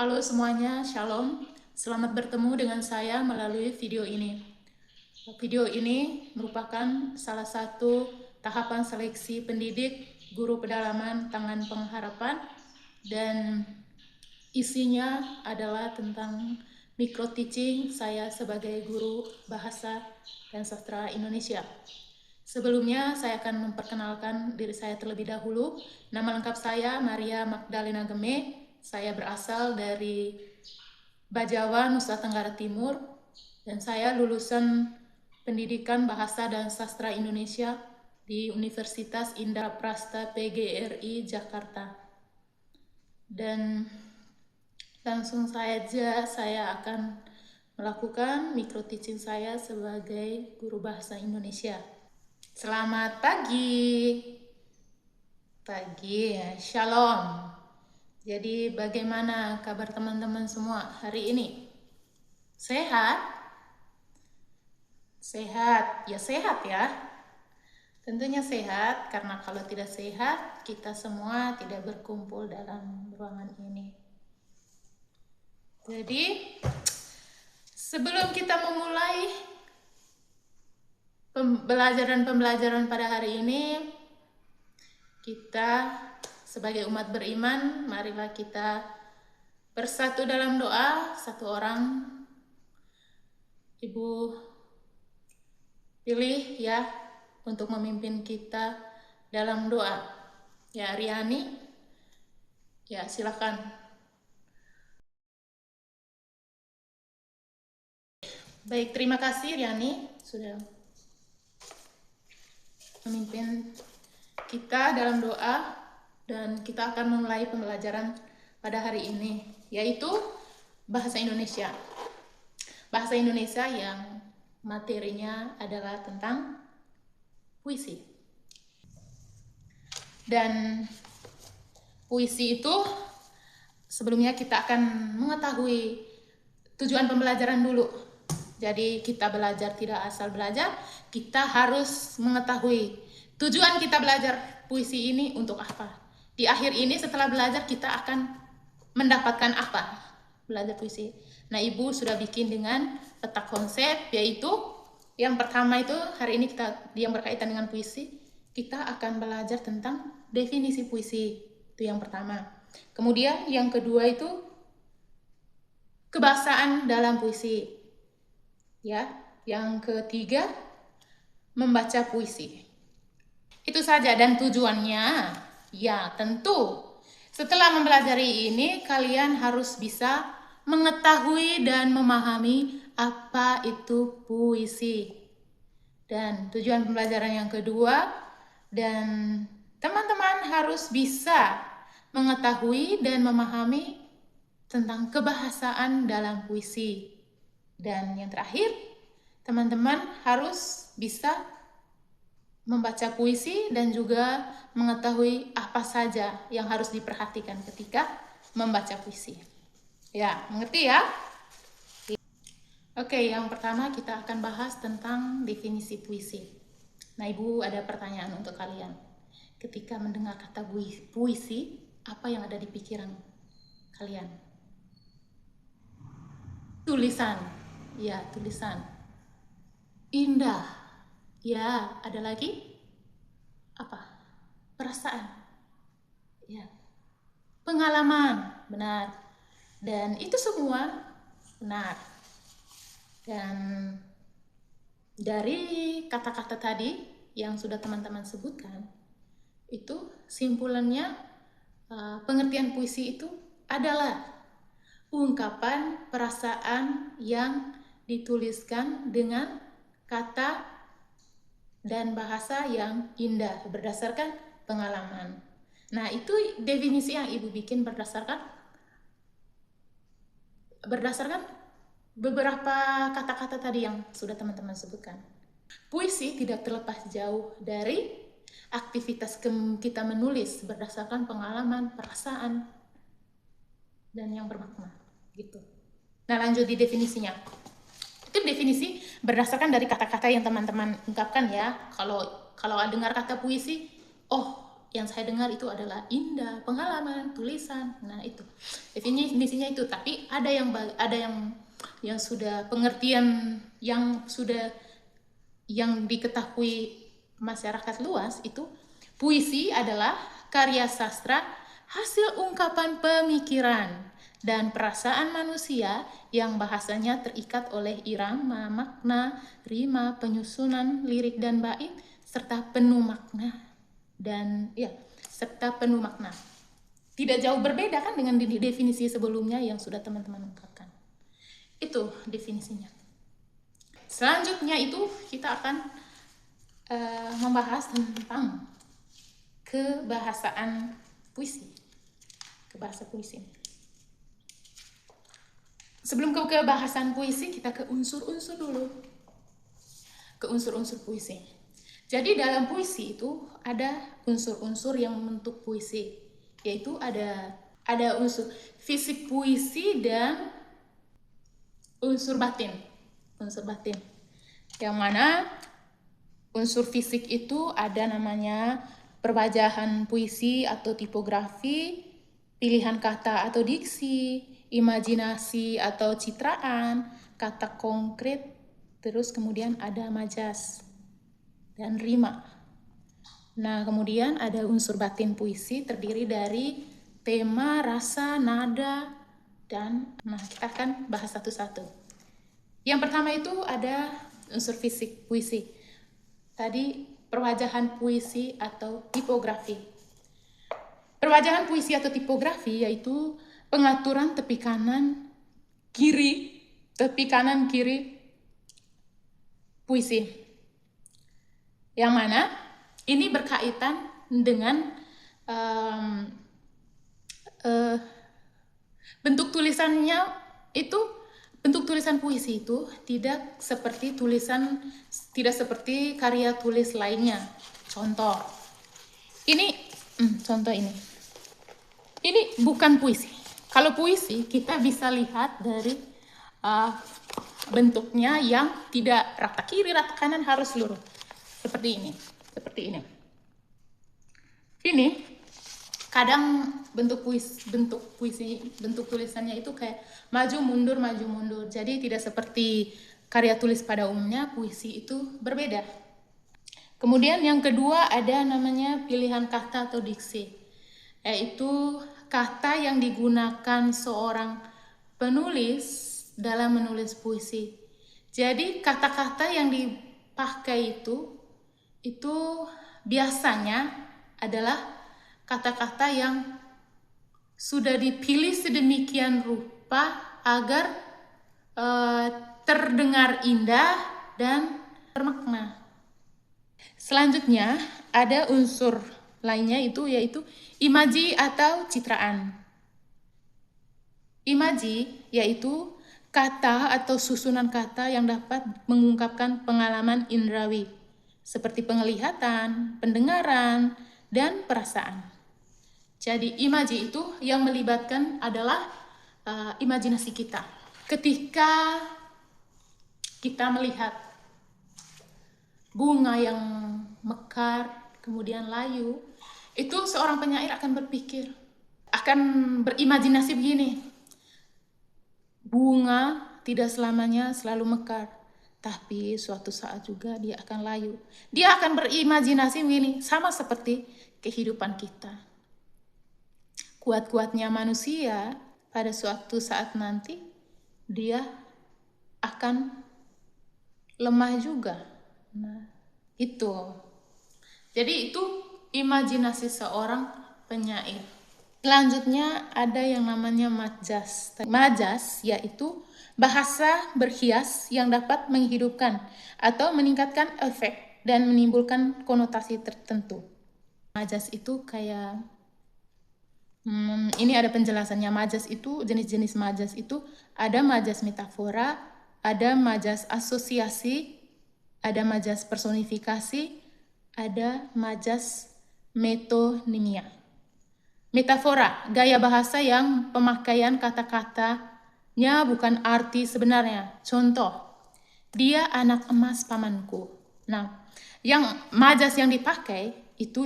Halo semuanya, Shalom. Selamat bertemu dengan saya melalui video ini. Video ini merupakan salah satu tahapan seleksi pendidik guru pedalaman Tangan Pengharapan dan isinya adalah tentang micro teaching saya sebagai guru bahasa dan sastra Indonesia. Sebelumnya saya akan memperkenalkan diri saya terlebih dahulu. Nama lengkap saya Maria Magdalena Geme. Saya berasal dari Bajawa, Nusa Tenggara Timur, dan saya lulusan Pendidikan Bahasa dan Sastra Indonesia di Universitas Indraprasta PGRI Jakarta. Dan langsung saja saya akan melakukan micro teaching saya sebagai guru bahasa Indonesia. Selamat pagi. Shalom. Jadi bagaimana kabar teman-teman semua hari ini? Sehat? Sehat? Ya sehat ya. Tentunya sehat, karena kalau tidak sehat, kita semua tidak berkumpul dalam ruangan ini. Jadi, sebelum kita memulai pembelajaran pada hari ini, kita sebagai umat beriman, marilah kita bersatu dalam doa. Satu orang Ibu pilih ya untuk memimpin kita dalam doa. Ya, Riani. Ya, silakan. Baik, terima kasih Riani sudah memimpin kita dalam doa. Dan kita akan memulai pembelajaran pada hari ini, yaitu bahasa Indonesia. Bahasa Indonesia yang materinya adalah tentang puisi. Dan puisi itu sebelumnya kita akan mengetahui tujuan pembelajaran dulu. Jadi kita belajar tidak asal belajar, kita harus mengetahui tujuan kita belajar puisi ini untuk apa. Di akhir ini setelah belajar kita akan mendapatkan apa? Belajar puisi. Nah, Ibu sudah bikin dengan peta konsep, yaitu yang pertama itu hari ini yang berkaitan dengan puisi, kita akan belajar tentang definisi puisi. Itu yang pertama. Kemudian yang kedua itu kebahasaan dalam puisi. Ya, yang ketiga membaca puisi. Itu saja, dan tujuannya ya tentu setelah mempelajari ini kalian harus bisa mengetahui dan memahami apa itu puisi. Dan tujuan pembelajaran yang kedua, dan teman-teman harus bisa mengetahui dan memahami tentang kebahasaan dalam puisi. Dan yang terakhir, teman-teman harus bisa membaca puisi dan juga mengetahui apa saja yang harus diperhatikan ketika membaca puisi. Ya, mengerti ya? Oke, yang pertama kita akan bahas tentang definisi puisi. Nah, Ibu ada pertanyaan untuk kalian. Ketika mendengar kata puisi, apa yang ada di pikiran kalian? Tulisan. Ya, tulisan. Indah. Ya, ada lagi? Apa? Perasaan. Ya. Pengalaman, benar. Dan itu semua benar. Dan dari kata-kata tadi yang sudah teman-teman sebutkan, itu simpulannya pengertian puisi itu adalah ungkapan perasaan yang dituliskan dengan kata dan bahasa yang indah berdasarkan pengalaman. Nah, itu definisi yang Ibu bikin berdasarkan beberapa kata-kata tadi yang sudah teman-teman sebutkan. Puisi tidak terlepas jauh dari aktivitas kita menulis berdasarkan pengalaman, perasaan, dan yang bermakna gitu. Nah, lanjut di definisinya. Itu definisi berdasarkan dari kata-kata yang teman-teman ungkapkan ya. Kalau dengar kata puisi, oh yang saya dengar itu adalah indah, pengalaman, tulisan. Nah, itu definisinya itu. Tapi ada yang sudah pengertian yang diketahui masyarakat luas itu, puisi adalah karya sastra hasil ungkapan pemikiran dan perasaan manusia yang bahasanya terikat oleh irama, makna, rima, penyusunan lirik dan bait serta penuh makna Tidak jauh berbeda kan dengan definisi sebelumnya yang sudah teman-teman ungkapkan. Itu definisinya. Selanjutnya itu kita akan membahas tentang kebahasaan puisi. Kebahasa puisi. Sebelum ke kebahasan puisi, kita ke unsur-unsur dulu. Ke unsur-unsur puisi. Jadi dalam puisi itu ada unsur-unsur yang membentuk puisi, yaitu ada unsur fisik puisi dan unsur batin. Unsur batin. Yang mana unsur fisik itu ada namanya perwajahan puisi atau tipografi, pilihan kata atau diksi, imajinasi atau citraan, kata konkret, terus kemudian ada majas dan rima. Nah, kemudian ada unsur batin puisi terdiri dari tema, rasa, nada, dan kita akan bahas satu-satu. Yang pertama itu ada unsur fisik puisi. Tadi perwajahan puisi atau tipografi. Perwajahan puisi atau tipografi yaitu pengaturan tepi kanan kiri puisi. Yang mana ini berkaitan dengan bentuk tulisannya itu. Bentuk tulisan puisi itu tidak seperti karya tulis lainnya. Contoh ini. Ini bukan puisi. Kalau puisi kita bisa lihat dari bentuknya yang tidak rata kiri, rata kanan, harus lurus. Seperti ini. Ini kadang bentuk tulisannya itu kayak maju mundur. Jadi tidak seperti karya tulis pada umumnya, puisi itu berbeda. Kemudian yang kedua ada namanya pilihan kata atau diksi, yaitu kata yang digunakan seorang penulis dalam menulis puisi. Jadi kata-kata yang dipakai itu biasanya adalah kata-kata yang sudah dipilih sedemikian rupa agar terdengar indah dan bermakna. Selanjutnya ada unsur lainnya yaitu imaji atau citraan. Imaji yaitu kata atau susunan kata yang dapat mengungkapkan pengalaman indrawi seperti penglihatan, pendengaran, dan perasaan. Jadi imaji itu yang melibatkan adalah imajinasi kita. Ketika kita melihat bunga yang mekar, kemudian layu, itu seorang penyair akan berimajinasi begini. Bunga tidak selamanya selalu mekar, tapi suatu saat juga dia akan layu. Dia akan berimajinasi begini, sama seperti kehidupan kita. Kuat-kuatnya manusia pada suatu saat nanti dia akan lemah juga. Nah, itu. Jadi itu imajinasi seorang penyair. Selanjutnya ada yang namanya majas. Majas yaitu bahasa berhias yang dapat menghidupkan atau meningkatkan efek dan menimbulkan konotasi tertentu. Majas itu kayak ini ada penjelasannya. Majas itu, jenis-jenis majas itu ada majas metafora, ada majas asosiasi, ada majas personifikasi, ada majas metonimia. Metafora, gaya bahasa yang pemakaian kata-katanya bukan arti sebenarnya. Contoh, dia anak emas pamanku. Nah, yang majas yang dipakai itu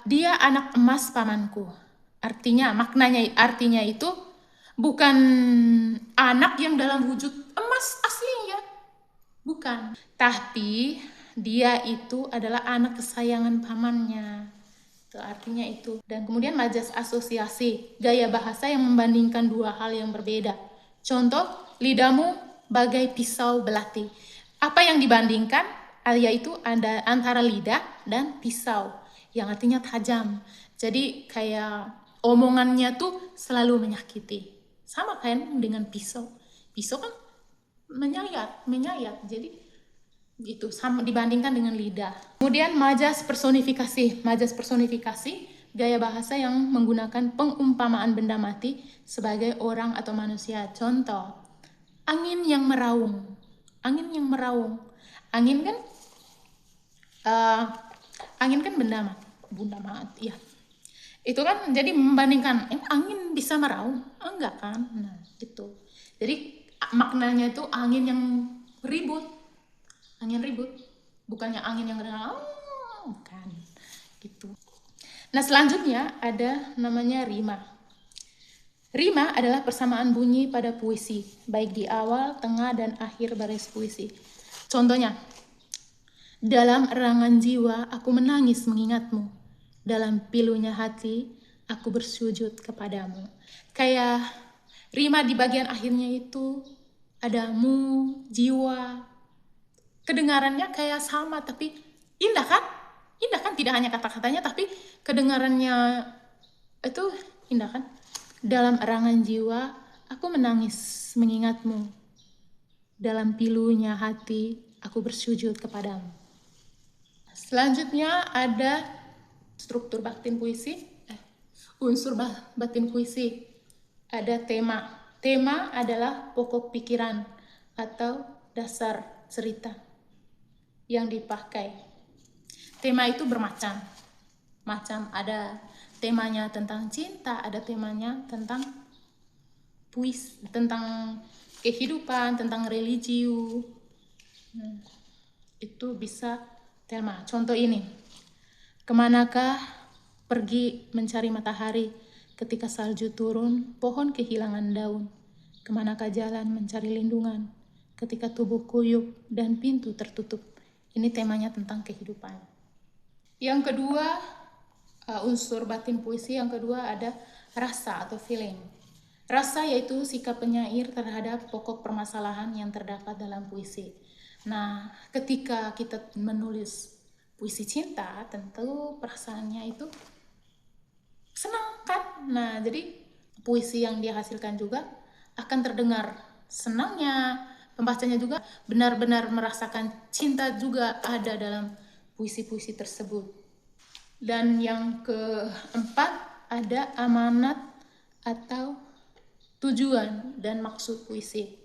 Dia anak emas pamanku. Artinya itu bukan anak yang dalam wujud emas aslinya, bukan. Tapi dia itu adalah anak kesayangan pamannya. Itu artinya itu. Dan kemudian majas asosiasi, gaya bahasa yang membandingkan dua hal yang berbeda. Contoh, lidahmu bagai pisau belati. Apa yang dibandingkan? Yaitu ada antara lidah dan pisau, yang artinya tajam. Jadi kayak omongannya tuh selalu menyakiti. Sama kan dengan pisau. Pisau kan menyayat. Jadi gitu, sama dibandingkan dengan lidah. Kemudian majas personifikasi. Majas personifikasi gaya bahasa yang menggunakan pengumpamaan benda mati sebagai orang atau manusia. Contoh, angin yang meraung. Angin yang meraung. Angin kan benda mati ya. Itu kan jadi membandingkan, angin bisa meraung? Enggak kan? Nah, itu. Jadi maknanya itu angin yang ribut. Angin ribut, bukannya angin yang bukan gitu. Nah, selanjutnya ada namanya rima. Rima adalah persamaan bunyi pada puisi, baik di awal, tengah, dan akhir baris puisi. Contohnya, dalam erangan jiwa aku menangis mengingatmu, dalam pilunya hati aku bersujud kepadamu. Kayak rima di bagian akhirnya itu ada mu, jiwa. Kedengarannya kayak sama, tapi indah kan? Indah kan? Tidak hanya kata-katanya, tapi kedengarannya itu indah kan? Dalam erangan jiwa, aku menangis mengingatmu. Dalam pilunya hati, aku bersujud kepadamu. Selanjutnya ada struktur batin puisi. Unsur batin puisi. Ada tema. Tema adalah pokok pikiran atau dasar cerita yang dipakai. Tema itu bermacam. Ada temanya tentang cinta, ada temanya tentang puisi, tentang kehidupan, tentang religius. Itu bisa tema. Contoh ini. Kemanakah pergi mencari matahari ketika salju turun, pohon kehilangan daun? Kemanakah jalan mencari lindungan ketika tubuh kuyup dan pintu tertutup? Ini temanya tentang kehidupan. Yang kedua, unsur batin puisi yang kedua ada rasa atau feeling. Rasa yaitu sikap penyair terhadap pokok permasalahan yang terdapat dalam puisi. Nah, ketika kita menulis puisi cinta, tentu perasaannya itu senang kan? Nah, jadi puisi yang dia hasilkan juga akan terdengar senangnya. Pembacanya juga benar-benar merasakan cinta juga ada dalam puisi-puisi tersebut. Dan yang keempat ada amanat atau tujuan dan maksud puisi.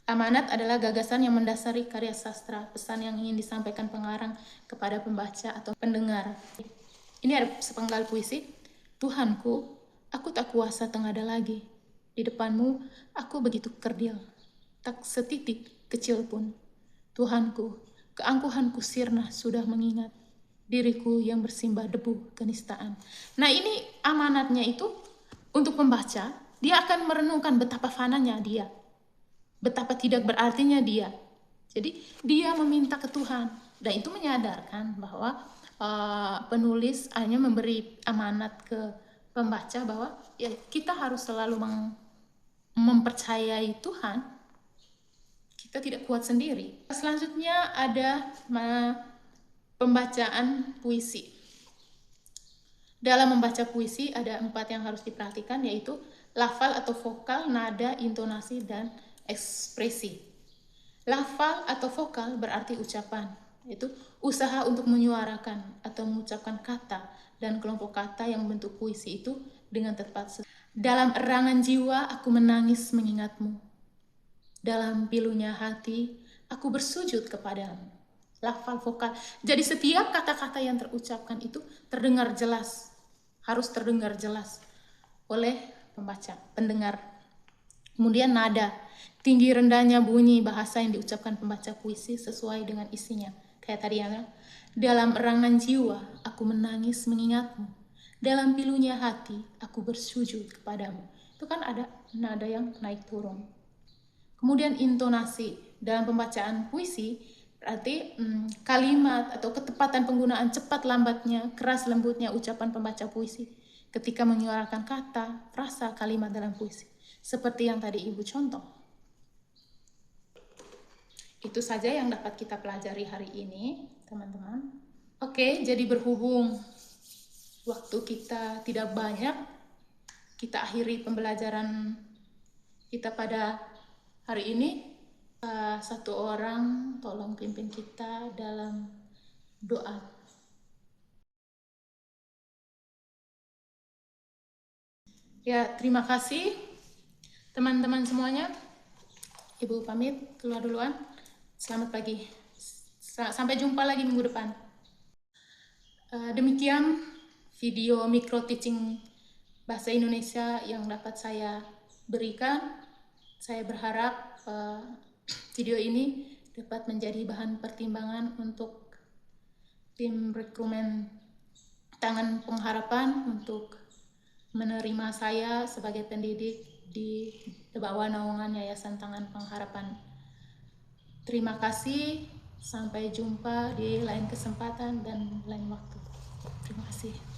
Amanat adalah gagasan yang mendasari karya sastra, pesan yang ingin disampaikan pengarang kepada pembaca atau pendengar. Ini ada sepenggal puisi. Tuhanku, aku tak kuasa tengada lagi. Di depanmu, aku begitu kerdil. Tak setitik kecil pun. Tuhanku, keangkuhanku sirna sudah mengingat diriku yang bersimbah debu kenistaan. Nah, ini amanatnya itu untuk pembaca, dia akan merenungkan betapa fananya dia, betapa tidak berartinya dia. Jadi dia meminta ke Tuhan, dan itu menyadarkan bahwa penulis hanya memberi amanat ke pembaca bahwa ya kita harus selalu mempercayai Tuhan. Kita tidak kuat sendiri. Selanjutnya ada pembacaan puisi. Dalam membaca puisi ada 4 yang harus diperhatikan, yaitu lafal atau vokal, nada, intonasi, dan ekspresi. Lafal atau vokal berarti ucapan, yaitu usaha untuk menyuarakan atau mengucapkan kata dan kelompok kata yang membentuk puisi itu dengan tepat. Dalam erangan jiwa aku menangis mengingatmu. Dalam pilunya hati, aku bersujud kepadamu. Lafal vokal. Jadi setiap kata-kata yang terucapkan itu terdengar jelas. Harus terdengar jelas oleh pembaca, pendengar. Kemudian nada. Tinggi rendahnya bunyi bahasa yang diucapkan pembaca puisi sesuai dengan isinya. kayak tadi ya, dalam erangan jiwa aku menangis mengingatmu, dalam pilunya hati aku bersujud kepadamu. Itu kan ada nada yang naik turun. Kemudian intonasi dalam pembacaan puisi berarti kalimat atau ketepatan penggunaan cepat lambatnya, keras lembutnya ucapan pembaca puisi ketika menyuarakan kata, frasa, kalimat dalam puisi. Seperti yang tadi Ibu contoh. Itu saja yang dapat kita pelajari hari ini, teman-teman. Oke, jadi berhubung waktu kita tidak banyak, kita akhiri pembelajaran kita pada hari ini. Satu orang tolong pimpin kita dalam doa. Ya, terima kasih teman-teman semuanya. Ibu pamit keluar duluan. Selamat pagi. Sampai jumpa lagi minggu depan. Demikian video micro teaching bahasa Indonesia yang dapat saya berikan. Saya berharap video ini dapat menjadi bahan pertimbangan untuk tim rekrumen Tangan Pengharapan untuk menerima saya sebagai pendidik di bawah naungan Yayasan Tangan Pengharapan. Terima kasih, sampai jumpa di lain kesempatan dan lain waktu. Terima kasih.